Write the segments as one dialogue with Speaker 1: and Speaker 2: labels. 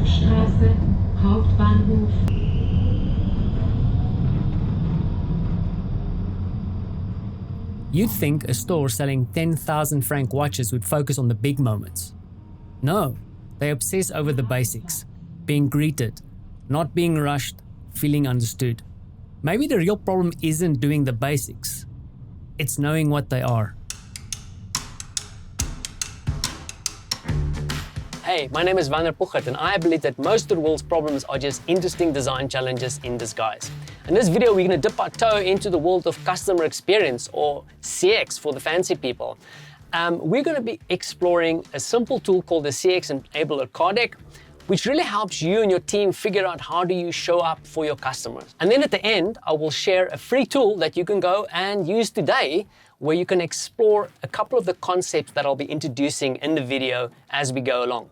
Speaker 1: Bahnhofstraße, Hauptbahnhof.
Speaker 2: You'd think a store selling 10,000 franc watches would focus on the big moments. No, they obsess over the basics, being greeted, not being rushed, feeling understood. Maybe the real problem isn't doing the basics, it's knowing what they are. Hey, my name is Vander Puchert, and I believe that most of the world's problems are just interesting design challenges in disguise. In this video, we're going to dip our toe into the world of customer experience, or CX for the fancy people. We're going to be exploring a simple tool called the CX Enabler Card Deck, which really helps you and your team figure out how do you show up for your customers. And then at the end, I will share a free tool that you can go and use today, where you can explore a couple of the concepts that I'll be introducing in the video as we go along.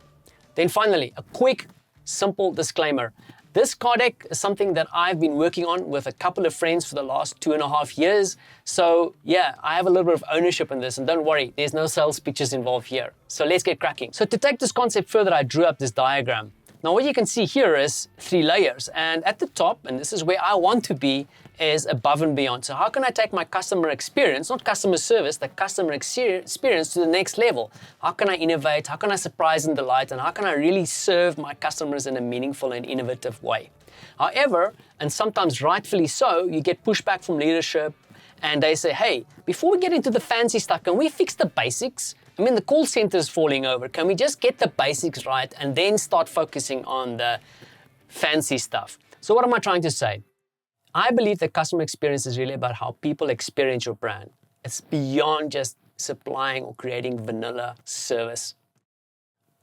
Speaker 2: Then finally, a quick, simple disclaimer. This card deck is something that I've been working on with a couple of friends for the last 2.5 years. So yeah, I have a little bit of ownership in this, and don't worry, there's no sales pitches involved here. So let's get cracking. So to take this concept further, I drew up this diagram. Now what you can see here is 3 layers, and at the top, and this is where I want to be, is above and beyond. So how can I take my customer experience, not customer service, the customer experience to the next level? How can I innovate? How can I surprise and delight? And how can I really serve my customers in a meaningful and innovative way? However, and sometimes rightfully so, you get pushback from leadership, and they say, hey, before we get into the fancy stuff, can we fix the basics? I mean, the call center is falling over. Can we just get the basics right and then start focusing on the fancy stuff? So what am I trying to say? I believe that customer experience is really about how people experience your brand. It's beyond just supplying or creating vanilla service.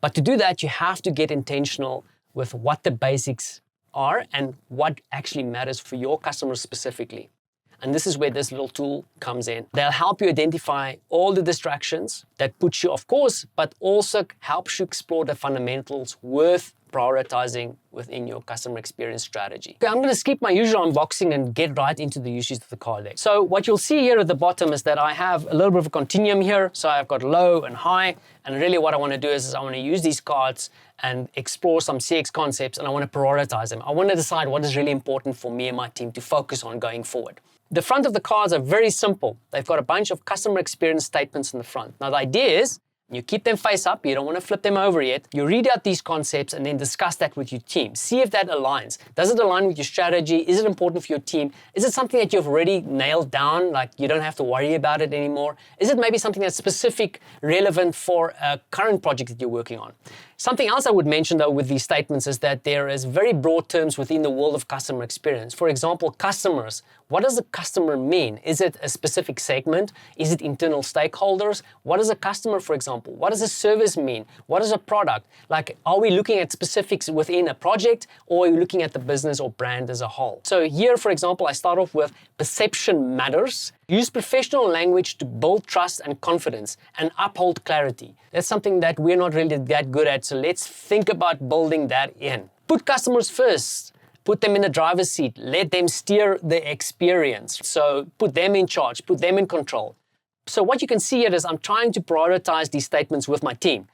Speaker 2: But to do that, you have to get intentional with what the basics are and what actually matters for your customers specifically. And this is where this little tool comes in. They'll help you identify all the distractions that put you off course, but also helps you explore the fundamentals worth prioritizing within your customer experience strategy. Okay, I'm going to skip my usual unboxing and get right into the uses of the card deck. So what you'll see here at the bottom is that I have a little bit of a continuum here. So I've got low and high, and really what I want to do is I want to use these cards and explore some CX concepts, and I want to prioritize them. I want to decide what is really important for me and my team to focus on going forward. The front of the cards are very simple. They've got a bunch of customer experience statements in the front. Now the idea is, you keep them face up, you don't want to flip them over yet. You read out these concepts and then discuss that with your team. See if that aligns. Does it align with your strategy? Is it important for your team? Is it something that you've already nailed down, like you don't have to worry about it anymore? Is it maybe something that's specific, relevant for a current project that you're working on? Something else I would mention though with these statements is that there is very broad terms within the world of customer experience. For example, customers. What does a customer mean? Is it a specific segment? Is it internal stakeholders? What is a customer, for example? What does a service mean? What is a product? Like, are we looking at specifics within a project, or are we looking at the business or brand as a whole? So here, for example, I start off with perception matters. Use professional language to build trust and confidence and uphold clarity. That's something that we're not really that good at, so let's think about building that in. Put customers first. Put them in the driver's seat. Let them steer the experience. So put them in charge, put them in control. So what you can see here is I'm trying to prioritize these statements with my team.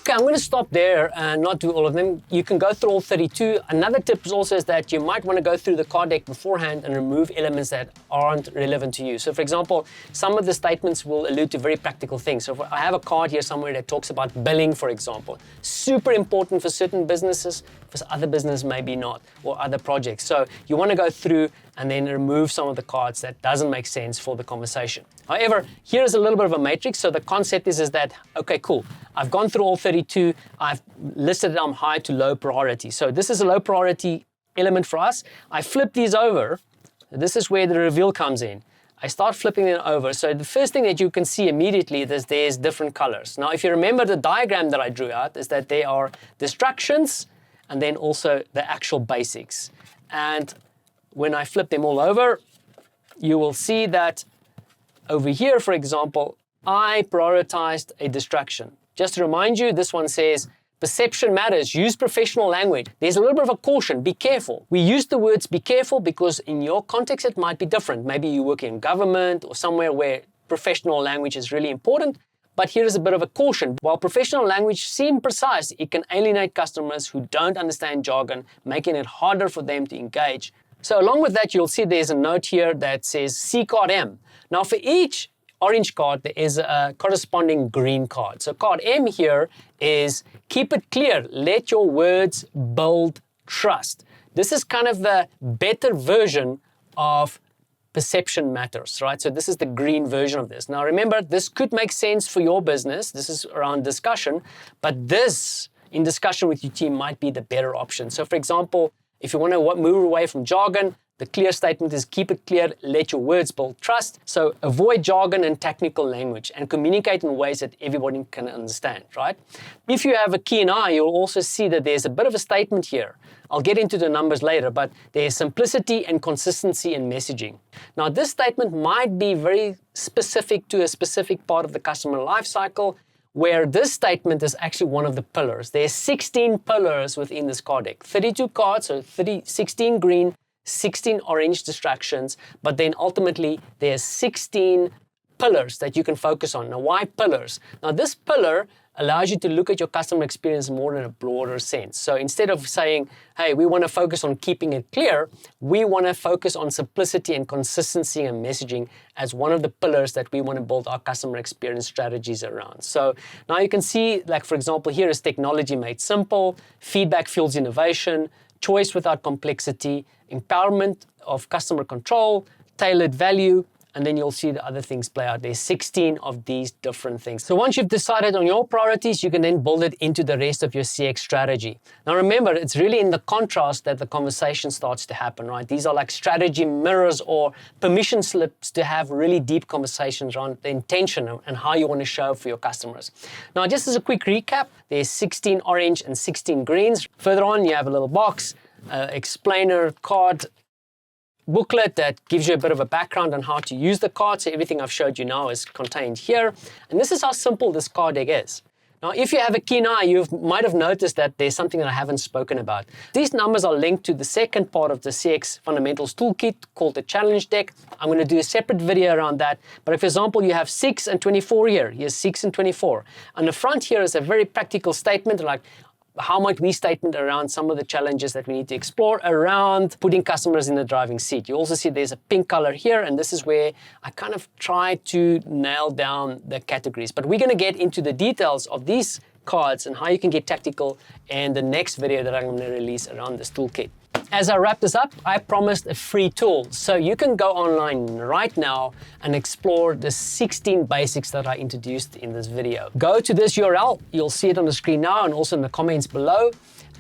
Speaker 2: Okay, I'm going to stop there and not do all of them. You can go through all 32. Another tip also is that you might want to go through the card deck beforehand and remove elements that aren't relevant to you. So for example, some of the statements will allude to very practical things. So I have a card here somewhere that talks about billing, for example. Super important for certain businesses, for other businesses maybe not, or other projects. So you want to go through and then remove some of the cards that doesn't make sense for the conversation. However, here's a little bit of a matrix. So the concept is that, okay, cool. I've gone through all 32. I've listed them high to low priority. So this is a low priority element for us. I flip these over. This is where the reveal comes in. I start flipping them over. So the first thing that you can see immediately is there's different colors. Now, if you remember the diagram that I drew out, is that there are distractions and then also the actual basics. And when I flip them all over, you will see that over here, for example, I prioritized a distraction. Just to remind you, this one says, perception matters, use professional language. There's a little bit of a caution, be careful. We use the words be careful because in your context it might be different. Maybe you work in government or somewhere where professional language is really important, But here is a bit of a caution. While professional language seems precise, it can alienate customers who don't understand jargon, making it harder for them to engage. So along with that, you'll see there's a note here that says C card M. Now for each orange card, there is a corresponding green card. So card M here is keep it clear, let your words build trust. This is kind of the better version of perception matters, right? So this is the green version of this. Now remember, this could make sense for your business. This is around discussion, but this in discussion with your team might be the better option. So for example, if you want to move away from jargon, the clear statement is keep it clear, let your words build trust. So avoid jargon and technical language and communicate in ways that everybody can understand, right? If you have a keen eye, you'll also see that there's a bit of a statement here. I'll get into the numbers later, but there's simplicity and consistency in messaging. Now, this statement might be very specific to a specific part of the customer lifecycle, where this statement is actually one of the pillars. There's 16 pillars within this card deck. 32 cards, so 16 green, 16 orange distractions, but then ultimately there's 16 pillars that you can focus on. Now, why pillars? Now, this pillar allows you to look at your customer experience more in a broader sense. So instead of saying, hey, we want to focus on keeping it clear, we want to focus on simplicity and consistency and messaging as one of the pillars that we want to build our customer experience strategies around. So now you can see, like for example, here is technology made simple, feedback fuels innovation, choice without complexity, empowerment of customer control, tailored value, and then you'll see the other things play out. There's 16 of these different things. So once you've decided on your priorities, you can then build it into the rest of your CX strategy. Now remember, it's really in the contrast that the conversation starts to happen, right? These are like strategy mirrors or permission slips to have really deep conversations around the intention and how you want to show up for your customers. Now, just as a quick recap, there's 16 orange and 16 greens. Further on, you have a little box, explainer card, booklet that gives you a bit of a background on how to use the card. So everything I've showed you now is contained here. And this is how simple this card deck is. Now, if you have a keen eye, you might have noticed that there's something that I haven't spoken about. These numbers are linked to the second part of the CX Fundamentals Toolkit called the Challenge Deck. I'm going to do a separate video around that. But for example, you have 6 and 24 here. Here's 6 and 24. On the front here is a very practical statement like, how might we statement around some of the challenges that we need to explore around putting customers in the driving seat. You also see there's a pink color here, and this is where I kind of try to nail down the categories. But we're going to get into the details of these cards and how you can get tactical in the next video that I'm going to release around this toolkit. As I wrap this up, I promised a free tool. So you can go online right now and explore the 16 basics that I introduced in this video. Go to this URL. You'll see it on the screen now and also in the comments below.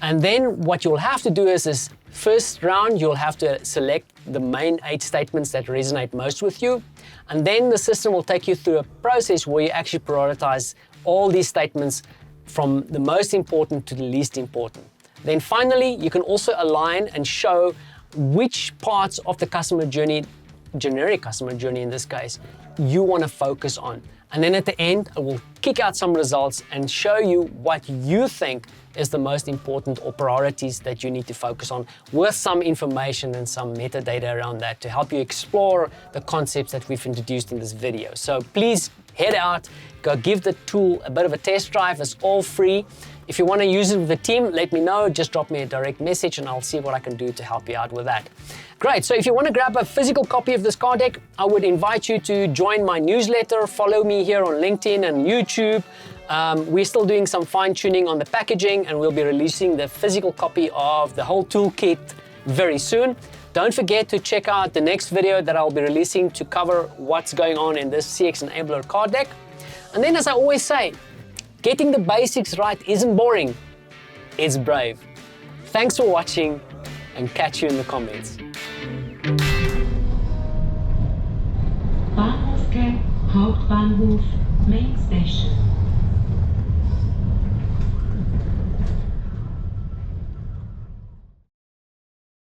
Speaker 2: And then what you'll have to do is first round, you'll have to select the main 8 statements that resonate most with you. And then the system will take you through a process where you actually prioritize all these statements from the most important to the least important. Then finally, you can also align and show which parts of the customer journey, generic customer journey in this case, you want to focus on. And then at the end, I will kick out some results and show you what you think is the most important or priorities that you need to focus on with some information and some metadata around that to help you explore the concepts that we've introduced in this video. So please head out, go give the tool a bit of a test drive. It's all free. If you want to use it with the team, let me know. Just drop me a direct message and I'll see what I can do to help you out with that. Great. So if you want to grab a physical copy of this card deck, I would invite you to join my newsletter. Follow me here on LinkedIn and YouTube. We're still doing some fine tuning on the packaging and we'll be releasing the physical copy of the whole toolkit very soon. Don't forget to check out the next video that I'll be releasing to cover what's going on in this CX Enabler card deck. And then, as I always say, getting the basics right isn't boring, it's brave. Thanks for watching and catch you in the comments.
Speaker 1: Bahnhofsgate, Hauptbahnhof, Main Station.